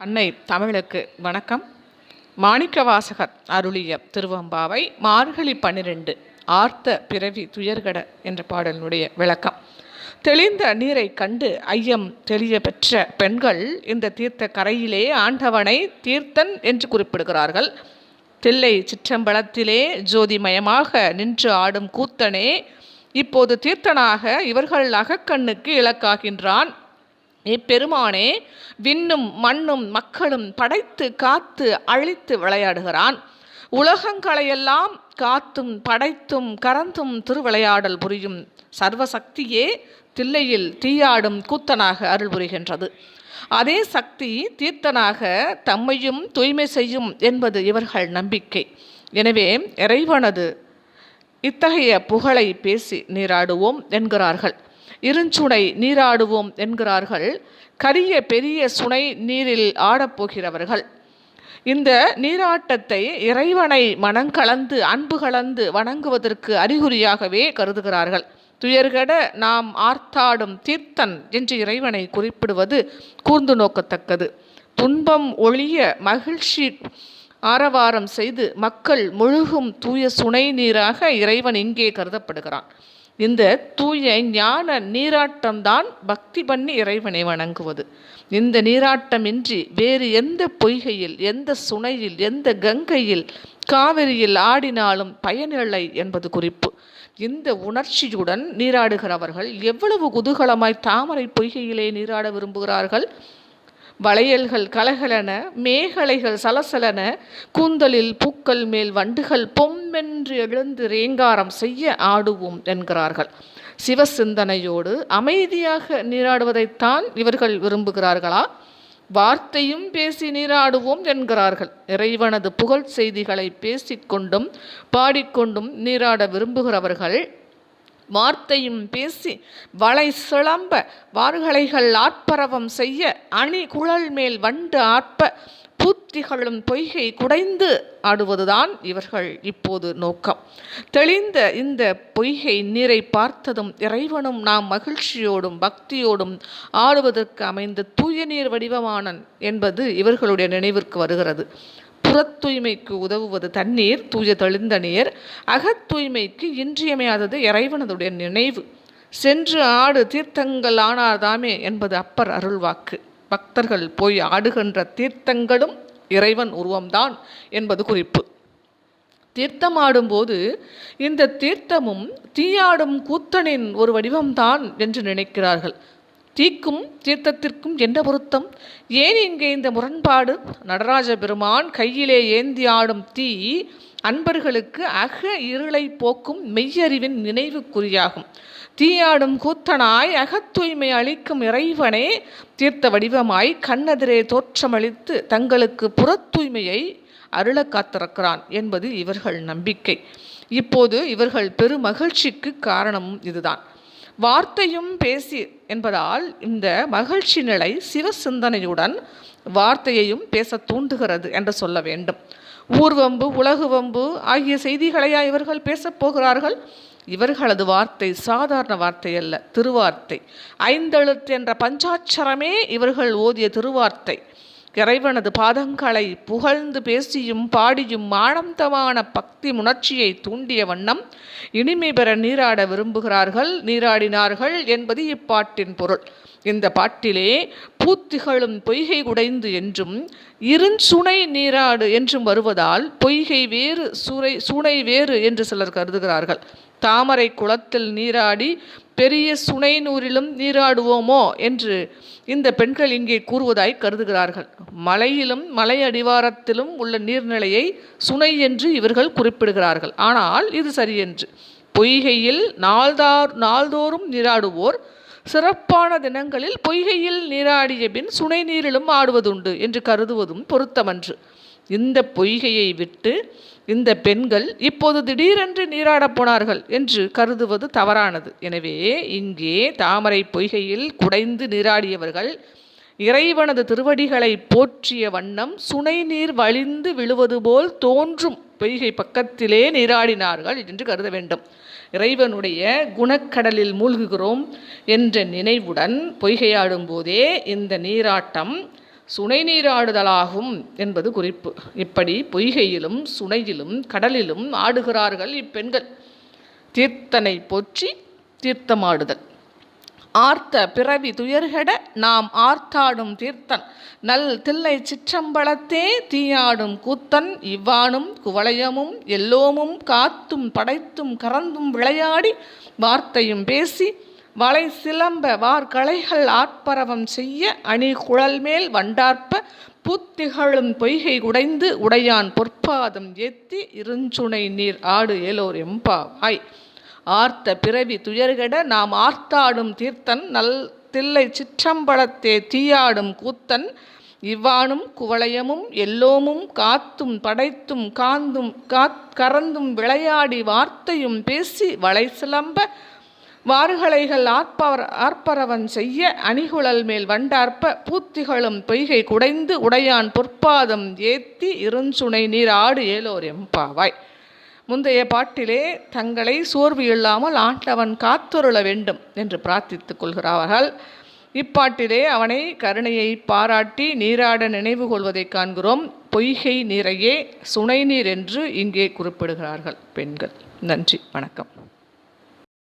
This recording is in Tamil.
அன்னை தமிழுக்கு வணக்கம். மாணிக்கவாசகர் அருளிய திருவம்பாவை மார்கழி 12 ஆர்த்த பிறவி துயர்கட என்ற பாடலினுடைய விளக்கம். தெளிந்த நீரை கண்டு ஐயம் தெளிய பெற்ற பெண்கள் இந்த தீர்த்த கரையிலே ஆண்டவனை தீர்த்தன் என்று குறிப்பிடுகிறார்கள். தில்லை சிற்றம்பலத்திலே ஜோதிமயமாக நின்று ஆடும் கூத்தனே இப்போது தீர்த்தனாக இவர்கள் அகக்கண்ணுக்கு இலக்காகின்றான். இப்பெருமானே விண்ணும் மண்ணும் மக்களும் படைத்து காத்து அழித்து விளையாடுகிறான். உலகங்களையெல்லாம் காத்தும் படைத்தும் கறந்தும் திருவிளையாடல் புரியும் சர்வசக்தியே தில்லையில் தீயாடும் கூத்தனாக அருள் புரிகின்றது. அதே சக்தி தீர்த்தனாக தம்மையும் தூய்மை செய்யும் என்பது இவர்கள் நம்பிக்கை. எனவே இறைவனது இத்தகைய புகழை பேசி நீராடுவோம் என்கிறார்கள். இருஞ்சுனை நீராடுவோம் என்கிறார்கள். கரிய பெரிய சுனை நீரில் ஆடப்போகிறவர்கள் இந்த நீராட்டத்தை இறைவனை மனங்கலந்து அன்பு கலந்து வணங்குவதற்கு அறிகுறியாகவே கருதுகிறார்கள். துயர்கட நாம் ஆர்த்தாடும் தீர்த்தன் என்று இறைவனை குறிப்பிடுவது கூர்ந்து நோக்கத்தக்கது. துன்பம் ஒழிய மகிழ்ச்சி ஆரவாரம் செய்து மக்கள் முழுகும் தூய சுனை நீராக இறைவன் இங்கே கருதப்படுகிறான். இந்த தூய ஞான நீராட்டம்தான் பக்தி பண்ணி இறைவனை வணங்குவது. இந்த நீராட்டமின்றி வேறு எந்த பொய்கையில், எந்த சுனையில், எந்த கங்கையில், காவிரியில் ஆடினாலும் பயனில்லை என்பது குறிப்பு. இந்த உணர்ச்சியுடன் நீராடுகிறவர்கள் எவ்வளவு குதூகலமாய் தாமரை பொய்கையிலே நீராட விரும்புகிறார்கள். வளையல்கள் கலகலென, மேகலைகள் சலசலென, கூந்தலில் பூக்கள் மேல் வண்டுகள் பொம்மென்று எழுந்து ரேங்காரம் செய்ய ஆடுவோம் என்கிறார்கள். சிவசிந்தனையோடு அமைதியாக நீராடுவதைத்தான் இவர்கள் விரும்புகிறார்களா? வார்த்தையும் பேசி நீராடுவோம் என்கிறார்கள். இறைவனது புகழ் செய்திகளை பேசிக்கொண்டும் பாடிக்கொண்டும் நீராட விரும்புகிறவர்கள் வார்த்தையும் பேசி வளை சிளம்ப வார்கலைகள் ஆர்ப்பரவம் செய்ய அணி குழல் மேல் வண்டு ஆர்ப்ப பூத்திகளும் பொய்கை குடைந்து ஆடுவதுதான் இவர்கள் இப்போது நோக்கம். தெளிந்த இந்த பொய்கை நீரை பார்த்ததும் இறைவனும் நாம் மகிழ்ச்சியோடும் பக்தியோடும் ஆடுவதற்கு அமைந்த தூய நீர் வடிவமானன் என்பது இவர்களுடைய நினைவிற்கு வருகிறது. புறத்தூய்மைக்கு உதவுவது தண்ணீர், தூய தெளிந்த நீர். அகத்தூய்மைக்கு இன்றியமையாதது இறைவனதுடைய நினைவு. சென்று ஆடு தீர்த்தங்கள் ஆனார்தாமே என்பது அப்பர் அருள்வாக்கு. பக்தர்கள் போய் ஆடுகின்ற தீர்த்தங்களும் இறைவன் உருவம்தான் என்பது குறிப்பு. தீர்த்தம் ஆடும்போது இந்த தீர்த்தமும் தீயாடும் கூத்தனின் ஒரு வடிவம்தான் என்று நினைக்கிறார்கள். தீக்கும் தீர்த்தத்திற்கும் என்ன பொருத்தம்? ஏன் இங்கே இந்த முரண்பாடு? நடராஜ பெருமான் கையிலே ஏந்தி ஆடும் தீ அன்பர்களுக்கு அக இருளை போக்கும் மெய்யறிவின் நினைவுக்குறியாகும். தீயாடும் கூத்தனாய் அகத்தூய்மை அளிக்கும் இறைவனே தீர்த்த வடிவமாய் கண்ணெதிரே தோற்றமளித்து தங்களுக்கு புறத்தூய்மையை அருள காத்திருக்கிறான் என்பது இவர்கள் நம்பிக்கை. இப்போது இவர்கள் பெருமகிழ்ச்சிக்கு காரணமும் இதுதான். வார்த்தையும் பேசி என்பதால் இந்த மகிழ்ச்சி நிலை சிவசிந்தனையுடன் வார்த்தையையும் பேச தூண்டுகிறது என்று சொல்ல வேண்டும். ஊர்வம்பு உலகு வம்பு ஆகிய செய்திகளையா இவர்கள் பேசப் போகிறார்கள்? இவர்களது வார்த்தை சாதாரண வார்த்தை அல்ல, திருவார்த்தை. 5 எழுத்து என்ற பஞ்சாட்சரமே இவர்கள் ஓதிய திருவார்த்தை. இறைவனது பாதங்களை புகழ்ந்து பேசியும் பாடியும் ஆனந்தமான பக்தி உணர்ச்சியை தூண்டிய வண்ணம் இனிமை பெற நீராட விரும்புகிறார்கள், நீராடினார்கள் என்பது இப்பாட்டின் பொருள். இந்த பாட்டிலே பூத்திகளும் பொய்கை குடைந்து என்றும் இருஞ்சுனை நீராடு என்றும் வருவதால் பொய்கை வேறு சுனை வேறு என்று சிலர் கருதுகிறார்கள். தாமரை குளத்தில் நீராடி பெரிய சுனை நூறிலும் நீராடுவோமோ என்று இந்த பெண்கள் இங்கே கூறுவதாய் கருதுகிறார்கள். மலையிலும் மலை அடிவாரத்திலும் உள்ள நீர்நிலையை சுனை என்று இவர்கள் குறிப்பிடுகிறார்கள். ஆனால் இது சரியென்று. பொய்கையில் நாள்தோறும் நீராடுவோர் சிறப்பான தினங்களில் பொய்கையில் நீராடிய பின் சுனை நீரிலும் ஆடுவதுண்டு என்று கருதுவதும் பொருத்தமன்று. இந்த பொய்கையை விட்டு இந்த பெண்கள் இப்போது திடீரென்று நீராடப் போனார்கள் என்று கருதுவது தவறானது. எனவே இங்கே தாமரை பொய்கையில் குடைந்து நீராடியவர்கள் இறைவனது திருவடிகளை போற்றிய வண்ணம் சுனை நீர் வழிந்து விழுவது போல் தோன்றும் பொய்கை பக்கத்திலே நீராடினார்கள் என்று கருத வேண்டும். இறைவனுடைய குணக்கடலில் மூழ்குகிறோம் என்ற நினைவுடன் பொய்கையாடும் போதே இந்த நீராட்டம் சுனை நீராடுதலாகும் என்பது குறிப்பு. இப்படி பொய்கையிலும் சுனையிலும் கடலிலும் ஆடுகிறார்கள் இப்பெண்கள். தீர்த்தனை போற்றி தீர்த்தமாடுதல். ஆர்த்த பிறவி துயர்கட நாம் ஆர்த்தாடும் தீர்த்தன் நல் தில்லை சிற்றம்பலத்தே தீயாடும் கூத்தன் இவ்வானும் குவளையமும் எல்லோமும் காத்தும் படைத்தும் கறந்தும் விளையாடி வார்த்தையும் பேசி வளை சிலம்ப வார்களைகள் ஆட்பரவம் செய்ய அணி குழல் மேல் வண்டார்ப்ப பூத்திகழும் பொய்கை குடைந்து உடையான் பொற்பாதம் ஏத்தி இருஞ்சுனை நீர் ஆடு ஏலோர் எம்பாவாய். ஆர்த்த பிறவி துயர்கட நாம் ஆர்த்தாடும் தீர்த்தன் நல் தில்லை சிற்றம்பலத்தே தீயாடும் கூத்தன் இவ்வானும் குவளையமும் எல்லோமும் காத்தும் படைத்தும் கறந்தும் விளையாடி வார்த்தையும் பேசி வளை சிலம்ப வார்களைகள் ஆர்ப்பரவன் செய்ய அணிகுழல் மேல் வண்டார்ப்ப பூத்திகளும் பொய்கை குடைந்து உடையான் பொற்பாதம் ஏத்தி இருஞ்சுனை நீர் ஆடு ஏலோர் எம்பாவாய். முந்தைய பாட்டிலே தங்களை சோர்வு இல்லாமல் ஆண்டவன் காத்தொருள வேண்டும் என்று பிரார்த்தித்துக் கொள்கிறார்கள். இப்பாட்டிலே அவனை கருணையை பாராட்டி நீராட நினைவு கொள்வதை காண்கிறோம். பொய்கை நீரையே சுனை நீர் என்று இங்கே குறிப்பிடுகிறார்கள் பெண்கள். நன்றி, வணக்கம்.